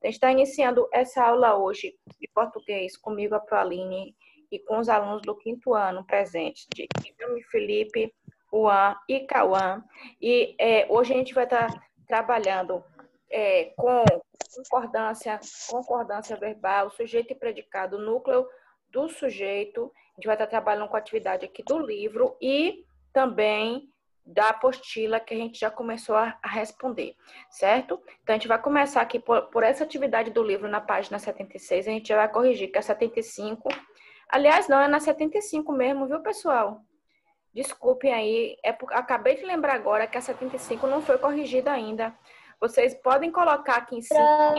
A gente está iniciando essa aula hoje de português comigo, a Proaline, e com os alunos do quinto ano presentes, de Felipe, Juan e Cauã. E hoje a gente vai estar trabalhando com concordância verbal, sujeito e predicado, núcleo do sujeito. A gente vai estar trabalhando com a atividade aqui do livro e também da apostila que a gente já começou a responder, certo? Então, a gente vai começar aqui por essa atividade do livro na página 76, a gente já vai corrigir que é 75. Aliás, não, é na 75 mesmo, viu, pessoal? Desculpem aí, acabei de lembrar agora que a 75 não foi corrigida ainda. Vocês podem colocar aqui em cima,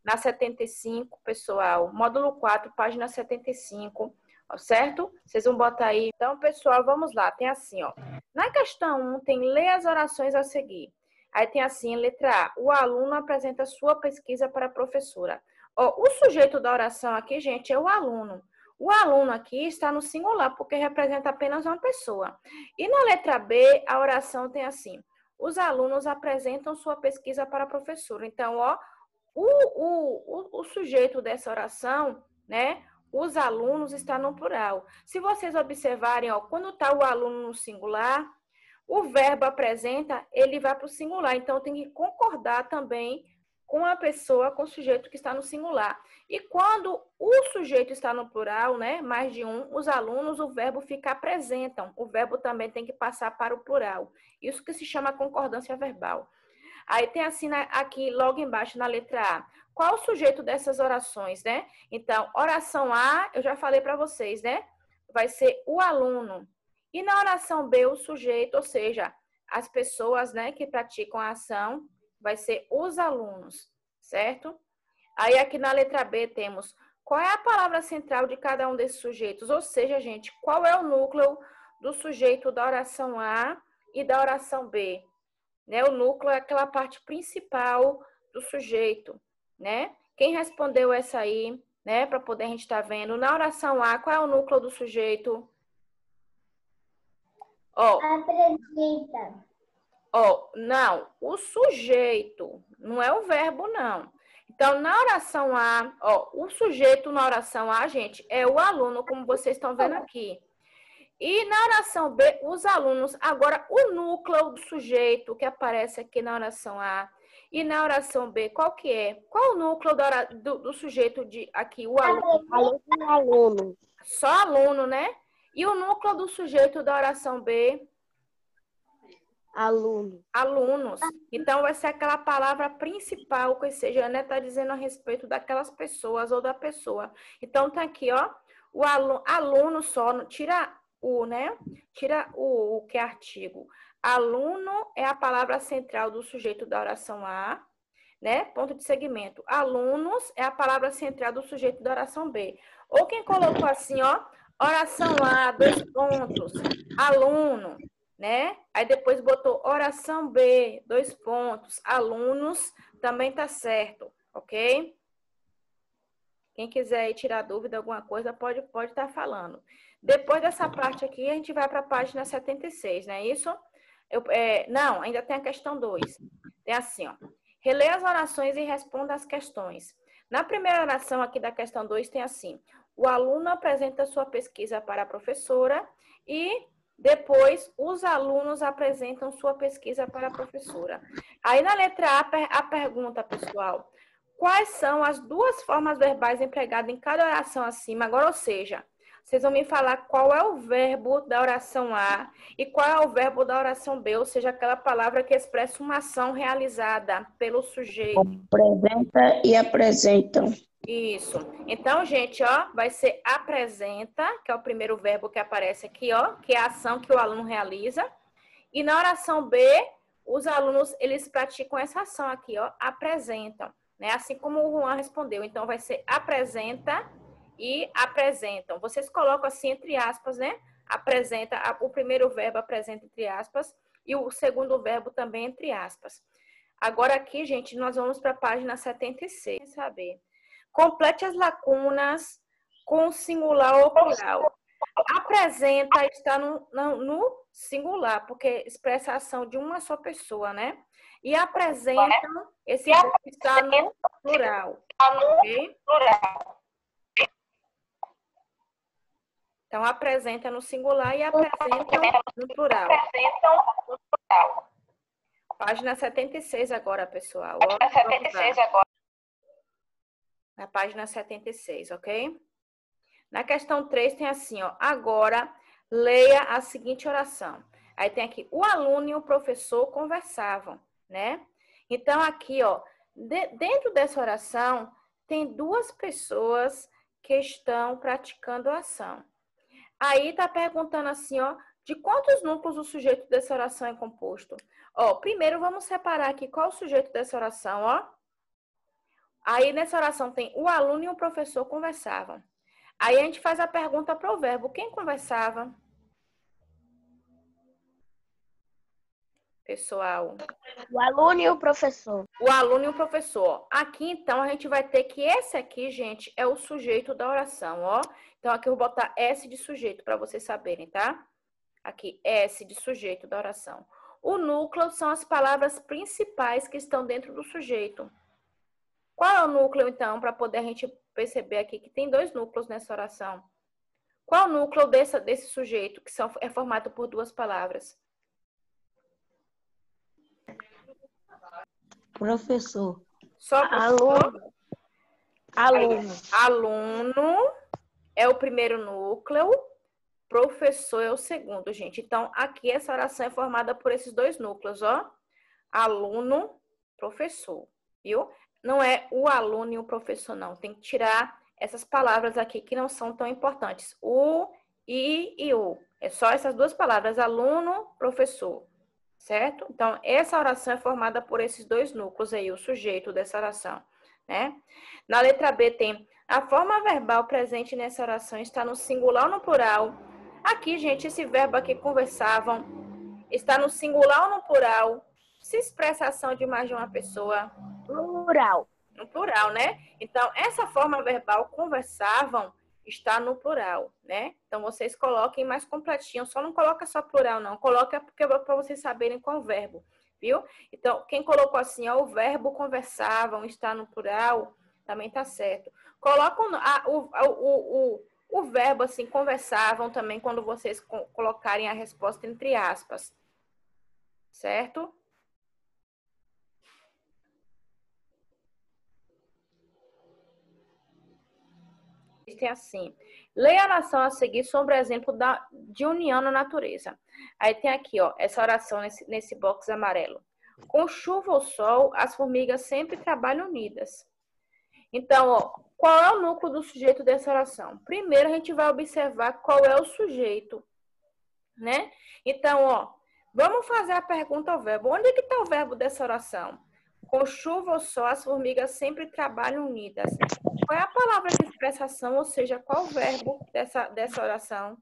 na 75, pessoal, módulo 4, página 75, certo? Vocês vão botar aí. Então, pessoal, vamos lá. Tem assim, ó. Na questão 1, tem lê as orações a seguir. Aí tem assim, letra A. O aluno apresenta sua pesquisa para a professora. Ó, o sujeito da oração aqui, gente, é o aluno. O aluno aqui está no singular, porque representa apenas uma pessoa. E na letra B, a oração tem assim. Os alunos apresentam sua pesquisa para a professora. Então, ó, o sujeito dessa oração, né? Os alunos está no plural. Se vocês observarem, ó, quando está o aluno no singular, o verbo apresenta, ele vai para o singular. Então, tem que concordar também com a pessoa, com o sujeito que está no singular. E quando o sujeito está no plural, né? Mais de um, os alunos, o verbo fica apresentam. O verbo também tem que passar para o plural. Isso que se chama concordância verbal. Aí tem assim aqui logo embaixo na letra A. Qual o sujeito dessas orações, né? Então, oração A, eu já falei para vocês, né? Vai ser o aluno. E na oração B, o sujeito, ou seja, as pessoas, né, que praticam a ação, vai ser os alunos, certo? Aí aqui na letra B temos qual é a palavra central de cada um desses sujeitos, ou seja, gente, qual é o núcleo do sujeito da oração A e da oração B? Né? O núcleo é aquela parte principal do sujeito, né? Quem respondeu essa aí, né? Para poder a gente estar vendo. Na oração A, qual é o núcleo do sujeito? Ó, apresenta. Ó, não, o sujeito, não é o verbo, não. Então, na oração A, ó, o sujeito na oração A, gente, é o aluno, como vocês estão vendo aqui. E na oração B, os alunos. Agora, o núcleo do sujeito que aparece aqui na oração A e na oração B, qual que é? Qual o núcleo do sujeito aqui? O aluno. Aluno. Só aluno, né? E o núcleo do sujeito da oração B? Aluno. Alunos. Então, vai ser aquela palavra principal, que seja, né? Tá dizendo a respeito daquelas pessoas ou da pessoa. Então, tá aqui, ó. O aluno só, tira o, né? Tira o que é artigo. Aluno é a palavra central do sujeito da oração A, né? Ponto de segmento. Alunos é a palavra central do sujeito da oração B. Ou quem colocou assim, ó, oração A, 2 pontos, aluno, né? Aí depois botou oração B, 2 pontos, alunos, também tá certo, ok? Quem quiser aí tirar dúvida, alguma coisa, pode estar falando. Depois dessa parte aqui, a gente vai para a página 76, não é isso? Não, ainda tem a questão 2. Tem assim, ó. Relê as orações e responda as questões. Na primeira oração aqui da questão 2 tem assim: o aluno apresenta sua pesquisa para a professora e depois os alunos apresentam sua pesquisa para a professora. Aí na letra A, a pergunta, pessoal: quais são as duas formas verbais empregadas em cada oração acima? Agora, ou seja, vocês vão me falar qual é o verbo da oração A e qual é o verbo da oração B, ou seja, aquela palavra que expressa uma ação realizada pelo sujeito. Apresenta e apresentam. Isso. Então, gente, ó, vai ser apresenta, que é o primeiro verbo que aparece aqui, ó, que é a ação que o aluno realiza. E na oração B, os alunos, eles praticam essa ação aqui, ó, apresentam, né? Assim como o Juan respondeu. Então, vai ser apresenta e apresentam. Vocês colocam assim entre aspas, né? Apresenta, o primeiro verbo apresenta entre aspas e o segundo verbo também entre aspas. Agora aqui, gente, nós vamos para a página 76, saber. Complete as lacunas com singular ou plural. Apresenta está no singular, porque expressa a ação de uma só pessoa, né? e apresentam esse verbo que está no plural. Ok? Então, apresenta no singular e apresentam no plural. Página 76 agora, pessoal. Na página 76, ok? Na questão 3 tem assim, ó. Agora, leia a seguinte oração. Aí tem aqui, o aluno e o professor conversavam, né? Então, aqui, ó, dentro dessa oração, tem duas pessoas que estão praticando a ação. Aí tá perguntando assim, ó, de quantos núcleos o sujeito dessa oração é composto? Ó, primeiro vamos separar aqui qual o sujeito dessa oração, ó. Aí nessa oração tem o aluno e o professor conversavam. Aí a gente faz a pergunta para o verbo, quem conversava? Pessoal. O aluno e o professor. O aluno e o professor. Aqui, então, a gente vai ter que esse aqui, gente, é o sujeito da oração, ó. Então, aqui eu vou botar S de sujeito para vocês saberem, tá? Aqui, S de sujeito da oração. O núcleo são as palavras principais que estão dentro do sujeito. Qual é o núcleo, então, para poder a gente perceber aqui que tem dois núcleos nessa oração? Qual é o núcleo desse sujeito que é formado por duas palavras? Professor. Só Aluno. Aluno. Aluno é o primeiro núcleo, professor é o segundo, gente. Então, aqui essa oração é formada por esses dois núcleos, ó. Aluno, professor, viu? Não é o aluno e o professor, não. Tem que tirar essas palavras aqui que não são tão importantes. O, I e o. É só essas duas palavras, aluno, professor. Certo? Então, essa oração é formada por esses dois núcleos aí, o sujeito dessa oração, né? Na letra B tem a forma verbal presente nessa oração está no singular ou no plural. Aqui, gente, esse verbo aqui, conversavam, está no singular ou no plural. Se expressa a ação de mais de uma pessoa. Plural. No plural, né? Então, essa forma verbal, conversavam, está no plural, né? Então, vocês coloquem mais completinho. Só não coloca só plural, não. Coloca para vocês saberem qual verbo, viu? Então, quem colocou assim, ó, o verbo conversavam está no plural, também tá certo. Coloca o verbo assim, conversavam também, quando vocês colocarem a resposta entre aspas. Certo? Tem assim, leia a oração a seguir sobre o exemplo de união na natureza. Aí tem aqui, ó, essa oração nesse box amarelo. Com chuva ou sol, as formigas sempre trabalham unidas. Então, ó, qual é o núcleo do sujeito dessa oração? Primeiro, a gente vai observar qual é o sujeito, né? Então, ó, vamos fazer a pergunta ao verbo. Onde é que está o verbo dessa oração? Com chuva ou sol, as formigas sempre trabalham unidas. Qual é a palavra de expressação, ou seja, qual o verbo dessa oração?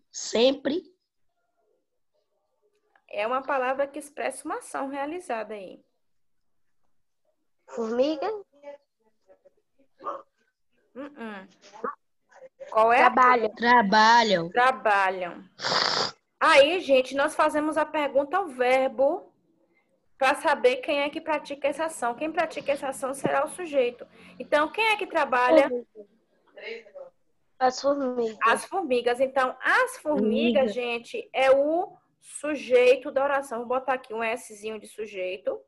Sempre. É uma palavra que expressa uma ação realizada aí. Formiga. Qual é? Trabalham. Trabalham. Aí, gente, nós fazemos a pergunta ao verbo para saber quem é que pratica essa ação. Quem pratica essa ação será o sujeito. Então, quem é que trabalha? As formigas. As formigas. Então, as formigas, gente, é o sujeito da oração. Vou botar aqui um Szinho de sujeito,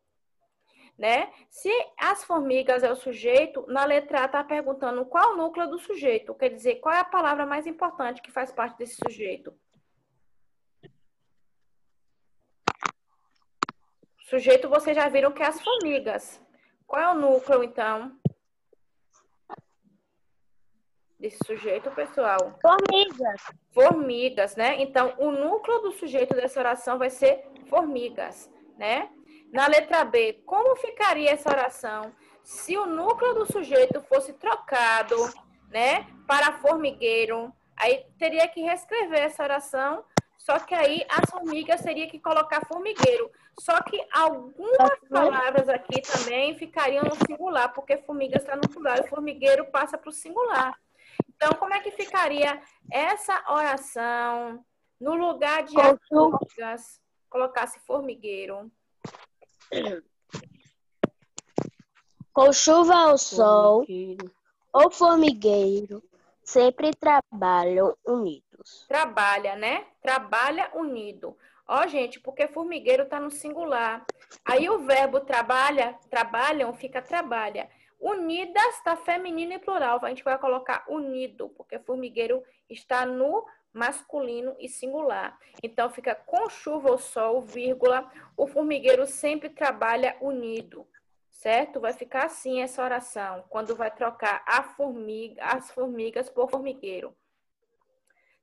né? Se as formigas é o sujeito, na letra A está perguntando qual o núcleo do sujeito. Quer dizer, qual é a palavra mais importante que faz parte desse sujeito? Sujeito, vocês já viram que é as formigas. Qual é o núcleo, então, desse sujeito, pessoal? Formigas. Formigas, né? Então, o núcleo do sujeito dessa oração vai ser formigas, né? Na letra B, como ficaria essa oração se o núcleo do sujeito fosse trocado, né, para formigueiro? Aí teria que reescrever essa oração, só que aí as formigas teria que colocar formigueiro. Só que algumas palavras aqui também ficariam no singular, porque formigas está no plural e formigueiro passa para o singular. Então, como é que ficaria essa oração no lugar de Com as formigas, colocasse formigueiro? Com chuva ao sol, Formigueiro. o formigueiro sempre trabalham unidos. Trabalha, né? Trabalha unido. Ó, gente, porque formigueiro tá no singular. Aí o verbo trabalha, trabalham, fica trabalha. Unidas está feminino e plural. A gente vai colocar unido, porque formigueiro está no masculino e singular. Então fica com chuva ou sol, vírgula, o formigueiro sempre trabalha unido. Certo? Vai ficar assim essa oração, quando vai trocar as formigas por formigueiro.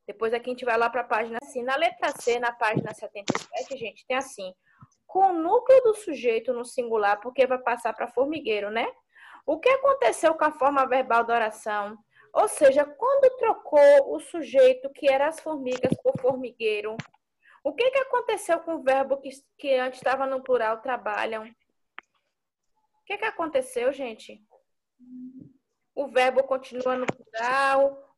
Depois aqui a gente vai lá para a página assim. Na letra C, na página 77, gente, tem assim. Com o núcleo do sujeito no singular, porque vai passar para formigueiro, né? O que aconteceu com a forma verbal da oração? Ou seja, quando trocou o sujeito, que era as formigas, por formigueiro, o que aconteceu com o verbo que antes estava no plural, trabalham? O que aconteceu, gente? O verbo continua no plural,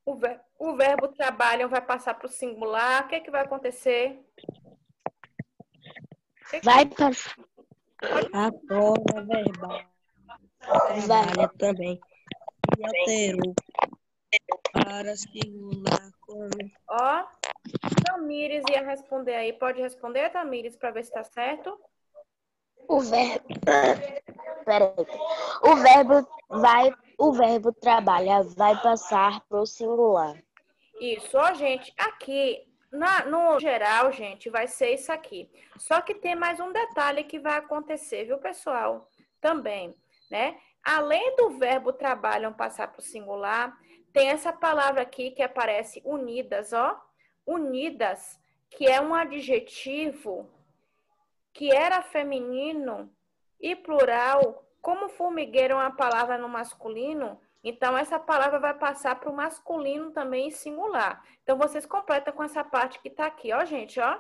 o verbo trabalham vai passar para o singular. O que vai acontecer? Vai passar. A forma verbal trabalha também. E alterou para singular como... Ó, Tamires ia responder aí. Pode responder, Tamires, para ver se está certo? O verbo. Peraí. O verbo trabalha vai passar pro singular. Isso, ó, gente, aqui, no geral, gente, vai ser isso aqui. Só que tem mais um detalhe que vai acontecer, viu, pessoal? Também, né? Além do verbo trabalham passar para o singular, tem essa palavra aqui que aparece unidas, ó. Unidas, que é um adjetivo que era feminino e plural, como formigueiro é uma palavra no masculino, então essa palavra vai passar para o masculino também em singular. Então vocês completam com essa parte que está aqui, ó, gente, ó.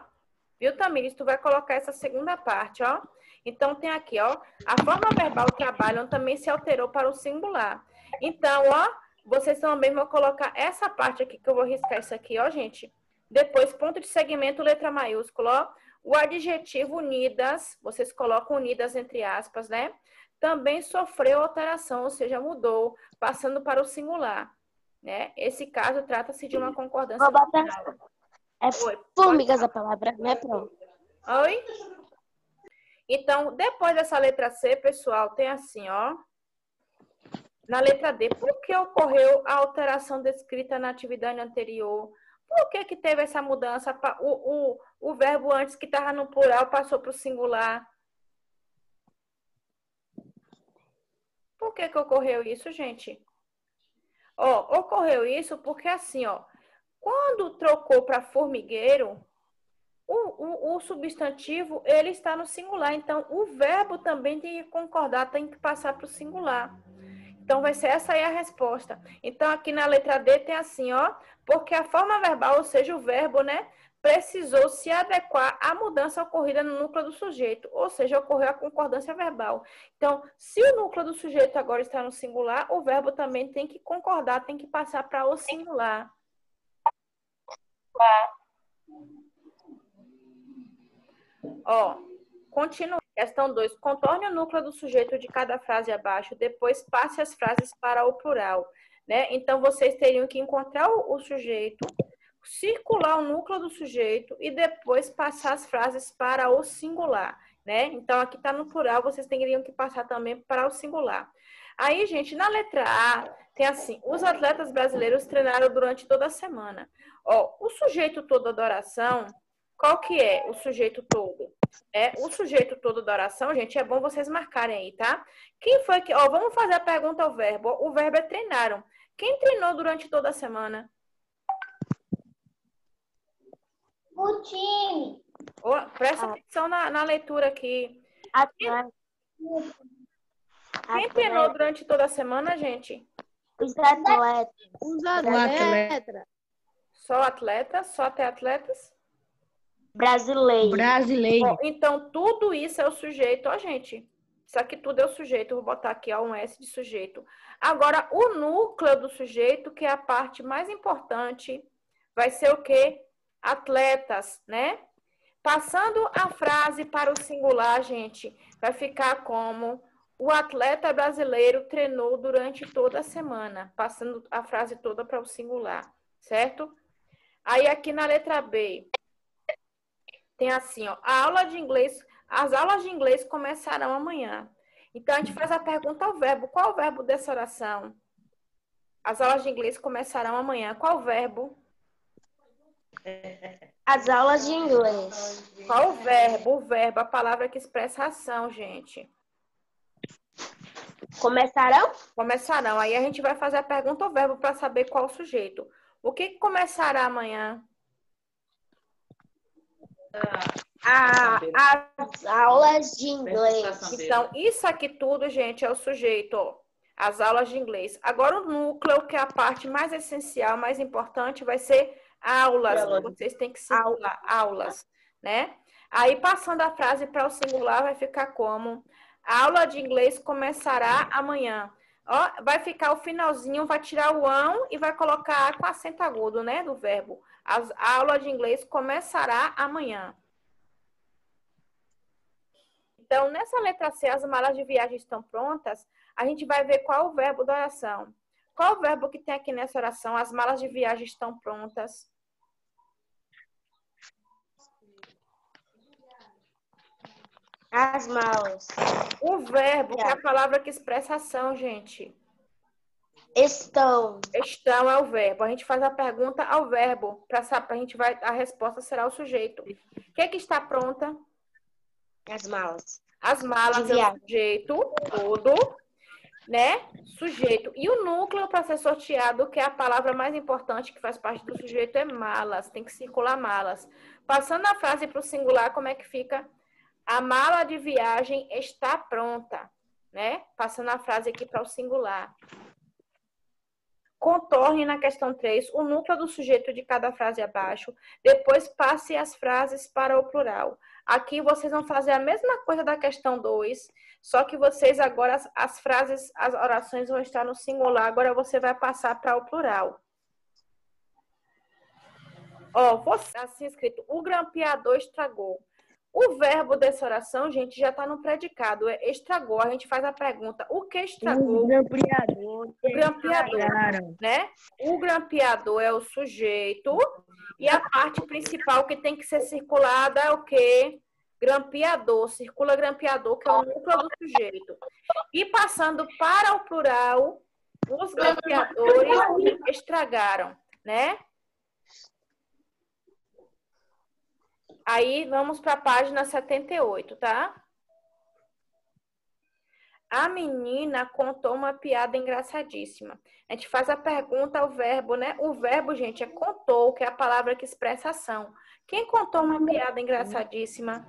Viu, Tamires? Tu vai colocar essa segunda parte, ó. Então tem aqui, ó, a forma verbal trabalham também se alterou para o singular. Então, ó, vocês também vão colocar essa parte aqui, que eu vou riscar isso aqui, ó, gente. Depois, ponto de segmento, letra maiúscula, ó. O adjetivo unidas, vocês colocam unidas entre aspas, né? Também sofreu alteração, ou seja, mudou, passando para o singular, né? Esse caso trata-se de uma concordância Vou botar. nominal. É Oi, formigas a palavra, né? Pronto. Oi? Então, depois dessa letra C, pessoal, tem assim, ó. Na letra D, por que ocorreu a alteração descrita na atividade anterior? Por que teve essa mudança? O verbo antes que estava no plural passou para o singular. Por que ocorreu isso, gente? Ó, ocorreu isso porque assim, ó, quando trocou para formigueiro, o substantivo, ele está no singular. Então, o verbo também tem que concordar, tem que passar para o singular. Então, vai ser essa aí a resposta. Então, aqui na letra D tem assim, ó, porque a forma verbal, ou seja, o verbo, né, precisou se adequar à mudança ocorrida no núcleo do sujeito, ou seja, ocorreu a concordância verbal. Então, se o núcleo do sujeito agora está no singular, o verbo também tem que concordar, tem que passar para o singular. Ó, continua. Questão 2. Contorne o núcleo do sujeito de cada frase abaixo, depois passe as frases para o plural, né? Então, vocês teriam que encontrar o sujeito, circular o núcleo do sujeito e depois passar as frases para o singular, né? Então, aqui está no plural, vocês teriam que passar também para o singular. Aí, gente, na letra A, tem assim, os atletas brasileiros treinaram durante toda a semana. Ó, o sujeito todo da oração, qual que é o sujeito todo? O sujeito todo da oração, gente, é bom vocês marcarem aí, tá? Quem foi que... Ó, vamos fazer a pergunta ao verbo. O verbo é treinaram. Quem treinou durante toda a semana? O time. Oh, presta atenção na leitura aqui. Quem treinou durante toda a semana, gente? Os atletas. Os atletas. Só atletas? Só até atletas? Brasileiro. Brasileiro. Bom, então, tudo isso é o sujeito, ó, gente. Isso aqui tudo é o sujeito. Eu vou botar aqui ó, um S de sujeito. Agora, o núcleo do sujeito, que é a parte mais importante, vai ser o quê? Atletas, né? Passando a frase para o singular, gente, vai ficar como o atleta brasileiro treinou durante toda a semana. Passando a frase toda para o singular, certo? Aí aqui na letra B, tem assim, ó, a aula de inglês, as aulas de inglês começarão amanhã. Então, a gente faz a pergunta ao verbo. Qual o verbo dessa oração? As aulas de inglês começarão amanhã. Qual o verbo? As aulas de inglês. Qual o verbo? O verbo, a palavra que expressa a ação, gente. Começarão? Começarão. Aí a gente vai fazer a pergunta ao verbo para saber qual o sujeito. O que começará amanhã? As aulas de inglês. Então, isso aqui tudo, gente, é o sujeito, ó. As aulas de inglês. Agora, o núcleo, que é a parte mais essencial, mais importante, vai ser aulas. Vocês têm que circular aulas, né? Aí, passando a frase para o singular, vai ficar como? A aula de inglês começará amanhã. Ó, vai ficar o finalzinho, vai tirar o ão e vai colocar com acento agudo, né, do verbo. A aula de inglês começará amanhã. Então, nessa letra C, as malas de viagem estão prontas. A gente vai ver qual o verbo da oração. Qual o verbo que tem aqui nessa oração? As malas de viagem estão prontas. As malas. O verbo, que é a palavra que expressa ação, gente. Estão. Estão é o verbo. A gente faz a pergunta ao verbo. A resposta será o sujeito. O que é que está pronta? As malas. As malas é o sujeito todo, né? Sujeito. E o núcleo para ser sorteado, que é a palavra mais importante que faz parte do sujeito, é malas. Tem que circular malas. Passando a frase para o singular, como é que fica? A mala de viagem está pronta, né? Passando a frase aqui para o singular. Contorne na questão 3 o núcleo do sujeito de cada frase abaixo. Depois passe as frases para o plural. Aqui vocês vão fazer a mesma coisa da questão 2, só que vocês agora, as frases, as orações vão estar no singular. Agora você vai passar para o plural. Ó, você, assim escrito, o grampeador estragou. O verbo dessa oração, gente, já está no predicado, é estragou. A gente faz a pergunta, o que estragou? O grampeador. O grampeador, né? O grampeador é o sujeito e a parte principal que tem que ser circulada é o quê? Grampeador, circula grampeador, que é o núcleo do sujeito. E passando para o plural, os grampeadores estragaram, né? Aí, vamos para a página 78, tá? A menina contou uma piada engraçadíssima. A gente faz a pergunta ao verbo, né? O verbo, gente, é contou, que é a palavra que expressa ação. Quem contou uma piada engraçadíssima?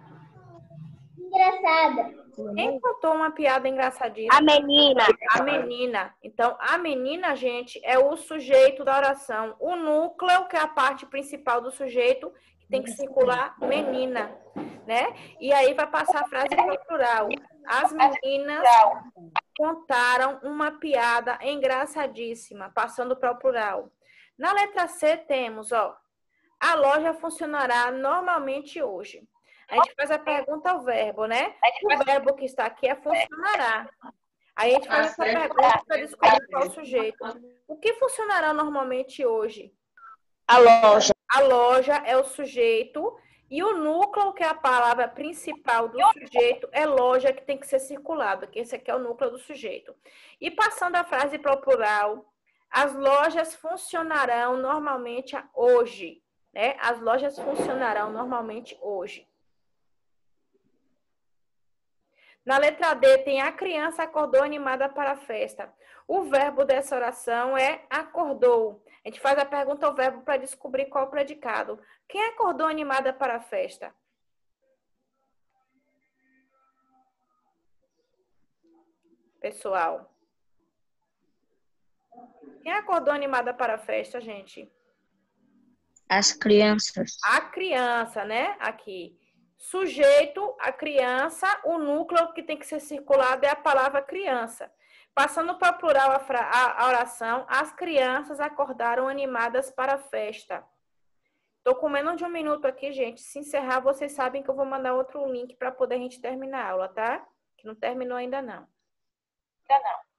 Engraçada. Quem contou uma piada engraçadíssima? A menina. A menina. Então, a menina, gente, é o sujeito da oração. O núcleo, que é a parte principal do sujeito, que tem que circular menina, né? E aí vai passar a frase para o plural. As meninas contaram uma piada engraçadíssima, passando para o plural. Na letra C temos, ó, a loja funcionará normalmente hoje. A gente faz a pergunta ao verbo, né? O verbo que está aqui é funcionará. Aí a gente faz essa pergunta para descobrir qual o sujeito. O que funcionará normalmente hoje? A loja. A loja é o sujeito e o núcleo, que é a palavra principal do sujeito, é loja, que tem que ser circulado, que esse aqui é o núcleo do sujeito. E passando a frase para o plural, as lojas funcionarão normalmente hoje, né? As lojas funcionarão normalmente hoje. Na letra D tem a criança acordou animada para a festa. O verbo dessa oração é acordou. A gente faz a pergunta ao verbo para descobrir qual o predicado. Quem acordou animada para a festa? Pessoal. Quem acordou animada para a festa, gente? As crianças. A criança, né? Aqui. Sujeito, a criança, o núcleo que tem que ser circulado é a palavra criança. Passando para o plural a oração, as crianças acordaram animadas para a festa. Estou com menos de um minuto aqui, gente. Se encerrar, vocês sabem que eu vou mandar outro link para poder a gente terminar a aula, tá? Que não terminou ainda não. Ainda não.